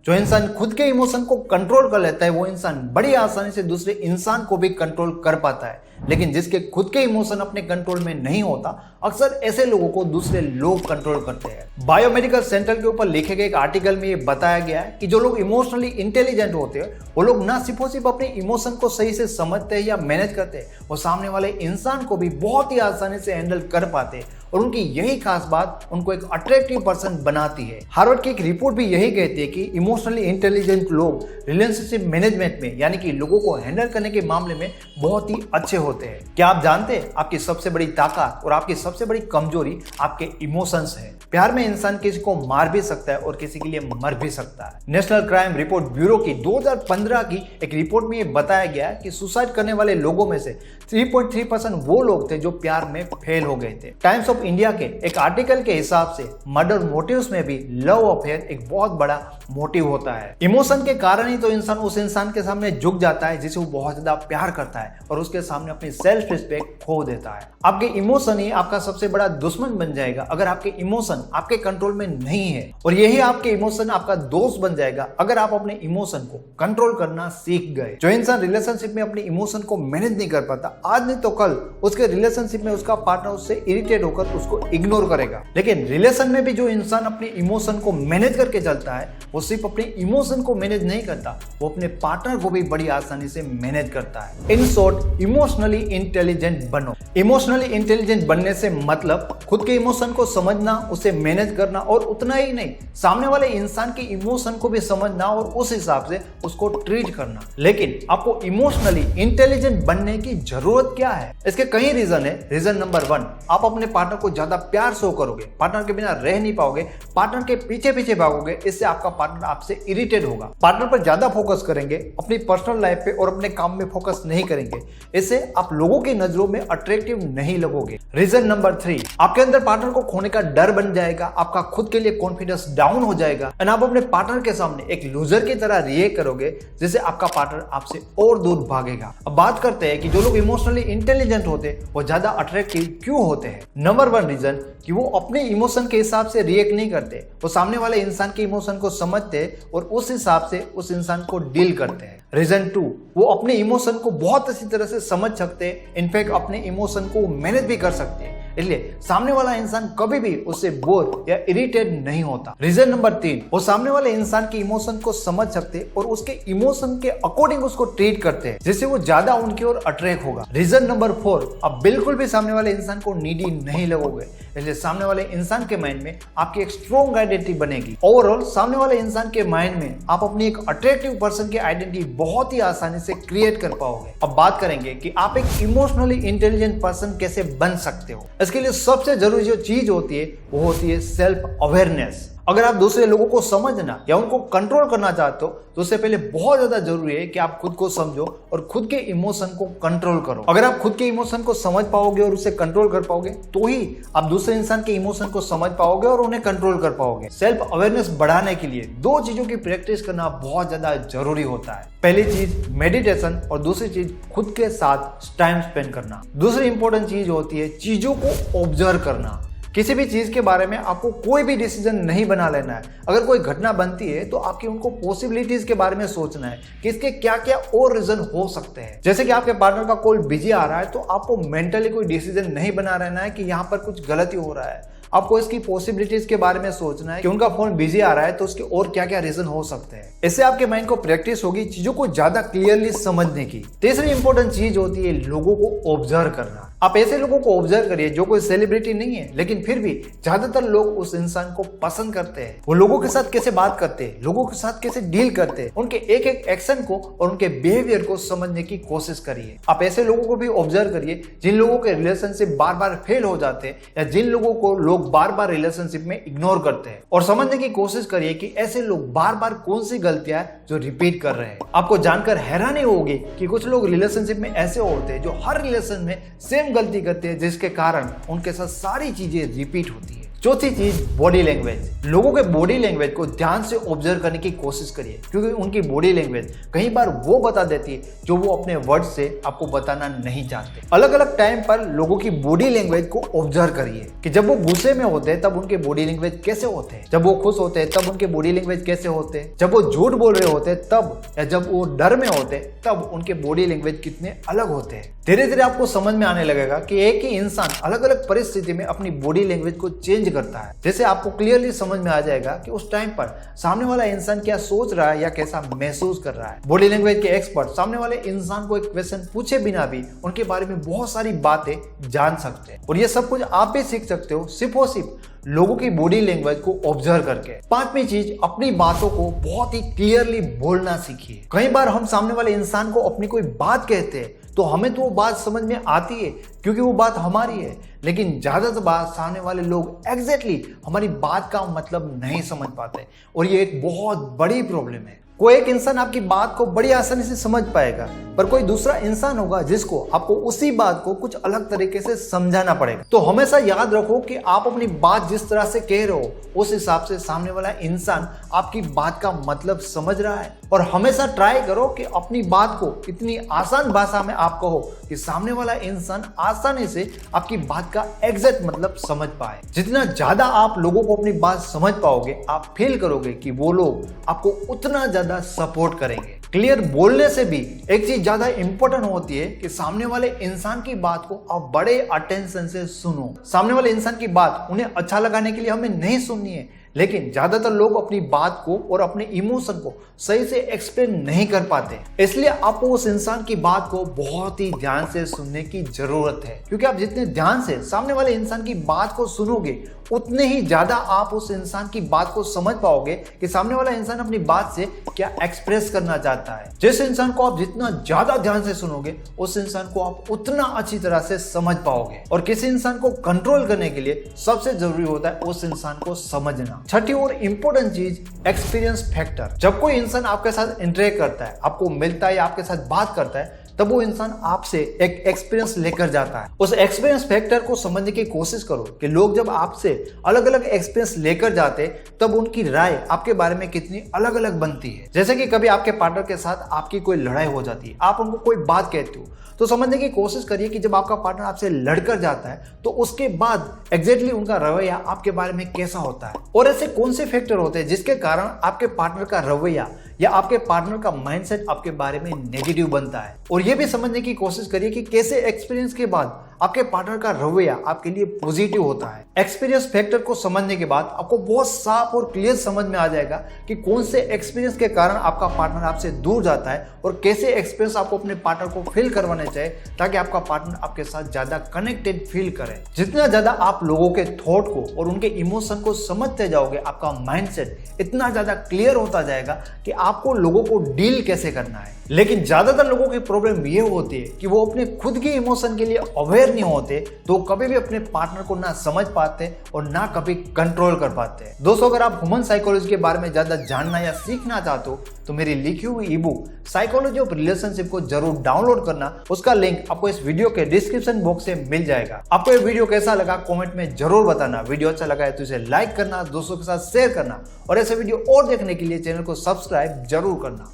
जो इंसान खुद के इमोशन को कंट्रोल कर लेता है वो इंसान बड़ी आसानी से दूसरे इंसान को भी कंट्रोल कर पाता है, लेकिन जिसके खुद के इमोशन अपने कंट्रोल में नहीं होता, अक्सर ऐसे लोगों को दूसरे लोग कंट्रोल करते हैं। बायोमेडिकल सेंटर के ऊपर लिखे गए एक आर्टिकल में ये बताया गया है कि जो लोग इमोशनली इंटेलिजेंट होते हैं वो लोग ना सिर्फ अपने इमोशन को सही से समझते हैं या मैनेज करते हैं, वो सामने वाले इंसान को भी बहुत ही आसानी से हैंडल कर पाते हैं और उनकी यही खास बात उनको एक अट्रैक्टिव पर्सन बनाती है। हार्वर्ड की एक रिपोर्ट भी यही कहती है कि इमोशनली इंटेलिजेंट लोग रिलेशनशिप मैनेजमेंट में यानी कि लोगों को हैंडल करने के मामले में बहुत ही अच्छे होते हैं। क्या आप जानते हैं आपकी सबसे बड़ी ताकत और आपकी सबसे बड़ी कमजोरी आपके इमोशंस है। प्यार में इंसान किसी को मार भी सकता है और किसी के लिए मर भी सकता है। नेशनल क्राइम रिपोर्ट ब्यूरो की 2015 की एक रिपोर्ट में ये बताया गया कि सुसाइड करने वाले लोगों में से 3.3% वो लोग थे जो प्यार में फेल हो गए थे। टाइम्स ऑफ इंडिया के एक आर्टिकल के हिसाब से मर्डर मोटिव्स में भी लव अफेयर एक बहुत बड़ा मोटिव होता है। इमोशन के कारण ही तो इंसान उस इंसान के सामने झुक जाता है जिसे वो बहुत ज्यादा प्यार करता है और उसके सामने अपनी सेल्फ रिस्पेक्ट खो देता है। आपके इमोशन ही आपका सबसे बड़ा दुश्मन बन जाएगा अगर आपके इमोशन आपके कंट्रोल में नहीं है, और यही आपके इमोशन आपका दोस्त बन जाएगा अगर आप अपने इमोशन को कंट्रोल करना सीख गए। जो इंसान रिलेशनशिप में अपने इमोशन को मैनेज नहीं कर पाता, आज नहीं तो कल उसके रिलेशनशिप में उसका पार्टनर उससे इरिटेट होकर उसको इग्नोर करेगा। लेकिन रिलेशन में भी जो इंसान अपने इमोशन को मैनेज करके चलता है वो सिर्फ अपने इमोशन को मैनेज नहीं करता, वो अपने पार्टनर को भी बड़ी आसानी से मैनेज करता है। इन शॉर्ट, इमोशनली इंटेलिजेंट बनो। इमोशनली इंटेलिजेंट बनने से मतलब खुद के इमोशन को समझना, उसे मैनेज करना और उतना ही नहीं, सामने वाले इंसान के इमोशन को भी समझना और उस हिसाब से उसको ट्रीट करना। लेकिन आपको इमोशनली इंटेलिजेंट बनने की जरूरत क्या है? इसके कई रीजन है। रीजन नंबर 1, आप अपने पार्टनर को ज्यादा प्यार शो करोगे, पार्टनर के बिना रह नहीं पाओगे, पार्टनर के पीछे पीछे भागोगे, इससे आपका पार्टनर आपसे इरिटेट होगा। पार्टनर पर ज्यादा फोकस करेंगे, अपनी पर्सनल लाइफ पे और अपने काम में फोकस नहीं करेंगे, इससे आप लोगों की नजरों में अट्रैक्टिव नहीं लगोगे। रीजन नंबर 3, आपके अंदर पार्टनर को खोने का डर बन जाएगा, आपका खुद के लिए कॉन्फिडेंस डाउन हो जाएगा और आप अपने पार्टनर के सामने एक लूजर की तरह रिएक्ट करोगे, जिससे आपका पार्टनर आपसे और दूर भागेगा। अब बात करते हैं कि जो लोग इमोशनली इंटेलिजेंट होते हैं वो ज्यादा अट्रैक्टिव क्यों होते हैं। नंबर 1 रीजन कि वो अपने इमोशन के हिसाब से रिएक्ट नहीं करते, वो सामने वाले इंसान के इमोशन को समझते और उस हिसाब से उस इंसान को डील करते हैं। रीजन 2, वो अपने इमोशन को बहुत अच्छी तरह से समझ सकते हैं, इनफैक्ट अपने इमोशन को मैनेज भी कर सकते हैं, इसलिए सामने वाला इंसान कभी भी उससे बोर या इरिटेट नहीं होता। रीजन नंबर 3, वो सामने वाले इंसान के इमोशन को समझ सकते और उसके इमोशन के अकॉर्डिंग उसको ट्रीट करते हैं, जिससे वो ज्यादा उनकी ओर अट्रैक्ट होगा। रीजन नंबर 4, आप बिल्कुल भी सामने वाले इंसान को नीडी नहीं लगोगे, इसलिए सामने वाले इंसान के माइंड में आपकी एक स्ट्रॉन्ग आइडेंटिटी बनेगी। ओवरऑल सामने वाले इंसान के माइंड में आप अपनी एक अट्रैक्टिव पर्सन की आइडेंटिटी बहुत ही आसानी से क्रिएट कर पाओगे। अब बात करेंगे कि आप एक इमोशनली इंटेलिजेंट पर्सन कैसे बन सकते हो। इसके लिए सबसे जरूरी जो चीज होती है वो होती है सेल्फ अवेयरनेस। अगर आप दूसरे लोगों को समझना या उनको कंट्रोल करना चाहते हो तो उससे पहले बहुत ज्यादा जरूरी है कि आप खुद को समझो और खुद के इमोशन को कंट्रोल करो। अगर आप खुद के इमोशन को समझ पाओगे और उसे कंट्रोल कर पाओगे तो ही आप दूसरे इंसान के इमोशन को समझ पाओगे और उन्हें कंट्रोल कर पाओगे। सेल्फ अवेयरनेस बढ़ाने के लिए 2 चीजों की प्रैक्टिस करना बहुत ज्यादा जरूरी होता है। पहली चीज मेडिटेशन और दूसरी चीज खुद के साथ टाइम स्पेंड करना। दूसरी इंपॉर्टेंट चीज होती है चीजों को ऑब्जर्व करना। किसी भी चीज के बारे में आपको कोई भी डिसीजन नहीं बना लेना है। अगर कोई घटना बनती है तो आपकी उनको पॉसिबिलिटीज के बारे में सोचना है कि इसके क्या क्या और रीजन हो सकते हैं। जैसे कि आपके पार्टनर का कॉल बिजी आ रहा है तो आपको मेंटली कोई डिसीजन नहीं बना रहना है कि यहाँ पर कुछ गलती हो रहा है, आपको इसकी पॉसिबिलिटीज के बारे में सोचना है कि उनका फोन बिजी आ रहा है तो उसके और क्या क्या रीजन हो सकते हैं। इससे आपके माइंड को प्रैक्टिस होगी चीजों को ज्यादा क्लियरली समझने की। तीसरी इंपॉर्टेंट चीज होती है लोगों को ऑब्जर्व करना। आप ऐसे लोगों को ऑब्जर्व करिए जो कोई सेलिब्रिटी नहीं है लेकिन फिर भी ज्यादातर लोग उस इंसान को पसंद करते हैं। वो लोगों के साथ कैसे बात करते हैं, लोगों के साथ कैसे डील करते हैं, उनके एक एक एक्शन को और उनके बिहेवियर को समझने की कोशिश करिए। आप ऐसे लोगों को भी ऑब्जर्व करिए जिन लोगों के रिलेशनशिप बार बार फेल हो जाते हैं या जिन लोगों को लोग बार बार रिलेशनशिप में इग्नोर करते हैं, और समझने की कोशिश करिए कि ऐसे लोग बार बार कौन सी गलतियां जो रिपीट कर रहे हैं। आपको जानकर हैरानी होगी कि कुछ लोग रिलेशनशिप में ऐसे होते हैं जो हर रिलेशन में सेम गलती करते हैं जिसके कारण उनके साथ सारी चीजें रिपीट होती है। चौथी चीज बॉडी लैंग्वेज। लोगों के बॉडी लैंग्वेज को ध्यान से ऑब्जर्व करने की कोशिश करिए, क्योंकि उनकी बॉडी लैंग्वेज कई बार वो बता देती है जो वो अपने वर्ड से आपको बताना नहीं चाहते। अलग अलग टाइम पर लोगों की बॉडी लैंग्वेज को ऑब्जर्व करिए कि जब वो गुस्से में होते हैं तब उनके बॉडी लैंग्वेज कैसे होते हैं, जब वो खुश होते हैं तब उनके बॉडी लैंग्वेज कैसे होते हैं, जब वो झूठ बोल रहे होते हैं तब, या जब वो डर में होते हैं तब उनके बॉडी लैंग्वेज कितने अलग होते हैं। धीरे धीरे आपको समझ में आने लगेगा कि एक ही इंसान अलग अलग परिस्थिति में अपनी बॉडी लैंग्वेज को चेंज करता है। जैसे आपको क्लियरली समझ में आ जाएगा कि उस टाइम पर सामने वाला इंसान क्या सोच रहा है या कैसा महसूस कर रहा है। बॉडी लैंग्वेज के एक्सपर्ट सामने वाले इंसान को एक क्वेश्चन पूछे बिना भी उनके बारे में बहुत सारी बातें जान सकते हैं, और ये सब कुछ आप भी सीख सकते हो सिर्फ और सिर्फ लोगों की बॉडी लैंग्वेज को ऑब्जर्व करके। पांचवी चीज, अपनी बातों को बहुत ही क्लियरली बोलना सीखिए। कई बार हम सामने वाले इंसान को अपनी कोई बात कहते हैं तो हमें तो वो बात समझ में आती है क्योंकि वो बात हमारी है, लेकिन ज्यादातर बार सामने वाले लोग एग्जैक्टली हमारी बात का मतलब नहीं समझ पाते, और ये एक बहुत बड़ी प्रॉब्लम है। कोई एक इंसान आपकी बात को बड़ी आसानी से समझ पाएगा, पर कोई दूसरा इंसान होगा जिसको आपको उसी बात को कुछ अलग तरीके से समझाना पड़ेगा। तो हमेशा याद रखो कि आप अपनी बात जिस तरह से कह रहे हो उस हिसाब से सामने वाला इंसान आपकी बात का मतलब समझ रहा है, और हमेशा ट्राई करो कि अपनी बात को इतनी आसान भाषा में आप कहो कि सामने वाला इंसान आसानी से आपकी बात का एग्जैक्ट मतलब समझ पाए। जितना ज्यादा आप लोगों को अपनी बात समझ पाओगे, आप फील करोगे कि वो लोग आपको उतना ज्यादा सपोर्ट करेंगे। क्लियर बोलने से भी एक चीज ज्यादा इंपॉर्टेंट होती है कि सामने वाले इंसान की बात को आप बड़े अटेंशन से सुनो। सामने वाले इंसान की बात उन्हें अच्छा लगाने के लिए हमें नहीं सुननी है, लेकिन ज्यादातर लोग अपनी बात को और अपने इमोशन को सही से एक्सप्लेन नहीं कर पाते, इसलिए आपको उस इंसान की बात को बहुत ही ध्यान से सुनने की जरूरत है। क्योंकि आप जितने ध्यान से सामने वाले इंसान की बात को सुनोगे उतने ही ज्यादा आप उस इंसान की बात को समझ पाओगे कि सामने वाला इंसान अपनी बात से क्या एक्सप्रेस करना चाहता है। जिस इंसान को आप जितना ज्यादा ध्यान से सुनोगे उस इंसान को आप उतना अच्छी तरह से समझ पाओगे, और किसी इंसान को कंट्रोल करने के लिए सबसे जरूरी होता है उस इंसान को समझना। छठी और इंपॉर्टेंट चीज, एक्सपीरियंस फैक्टर। जब कोई इंसान आपके साथ इंटरेक्ट करता है, आपको मिलता है या आपके साथ बात करता है, तब वो इंसान आपसे एक एक्सपीरियंस लेकर जाता है। उस एक्सपीरियंस फैक्टर को समझने की कोशिश करो कि लोग जब आपसे अलग अलग एक्सपीरियंस लेकर जाते तब उनकी राय आपके बारे में कितनी अलग अलग बनती है। जैसे कि कभी आपके पार्टनर के साथ आपकी कोई लड़ाई हो जाती है, आप उनको कोई बात कहते हो, तो समझने की कोशिश करिए कि जब आपका पार्टनर आपसे लड़कर जाता है तो उसके बाद एग्जैक्टली उनका रवैया आपके बारे में कैसा होता है, और ऐसे कौन से फैक्टर होते हैं जिसके कारण आपके पार्टनर का रवैया या आपके पार्टनर का माइंडसेट आपके बारे में नेगेटिव बनता है। और यह भी समझने की कोशिश करिए कि कैसे एक्सपीरियंस के बाद आपके पार्टनर का रवैया आपके लिए पॉजिटिव होता है। एक्सपीरियंस फैक्टर को समझने के बाद आपको बहुत साफ और क्लियर समझ में आ जाएगा कि कौन से एक्सपीरियंस के कारण आपका पार्टनर आपसे दूर जाता है, और कैसे एक्सपीरियंस आपको अपने पार्टनर को फील करवाने चाहिए ताकि आपका पार्टनर आपके साथ ज्यादा कनेक्टेड फील करे। जितना ज्यादा आप लोगों के थॉट को और उनके इमोशन को समझते जाओगे, आपका माइंडसेट इतना ज्यादा क्लियर होता जाएगा कि आपको लोगों को डील कैसे करना है। लेकिन ज्यादातर लोगों की प्रॉब्लम ये होती है कि वो अपने खुद के इमोशन के लिए अवेयर नहीं होते, तो कभी भी अपने पार्टनर को ना समझ पाते और ना कभी कंट्रोल कर पाते। दोस्तों, अगर आप ह्यूमन साइकोलॉजी के बारे में ज्यादा जानना या सीखना चाहते हो तो मेरी लिखी हुई ईबुक साइकोलॉजी ऑफ रिलेशनशिप को जरूर डाउनलोड करना। उसका लिंक आपको इस वीडियो के डिस्क्रिप्शन बॉक्स से मिल जाएगा। आपको ये वीडियो कैसा लगा कमेंट में जरूर बताना। वीडियो अच्छा लगा है तो इसे लाइक करना, दोस्तों के साथ शेयर करना, और ऐसे वीडियो और देखने के लिए चैनल को सब्सक्राइब जरूर करना।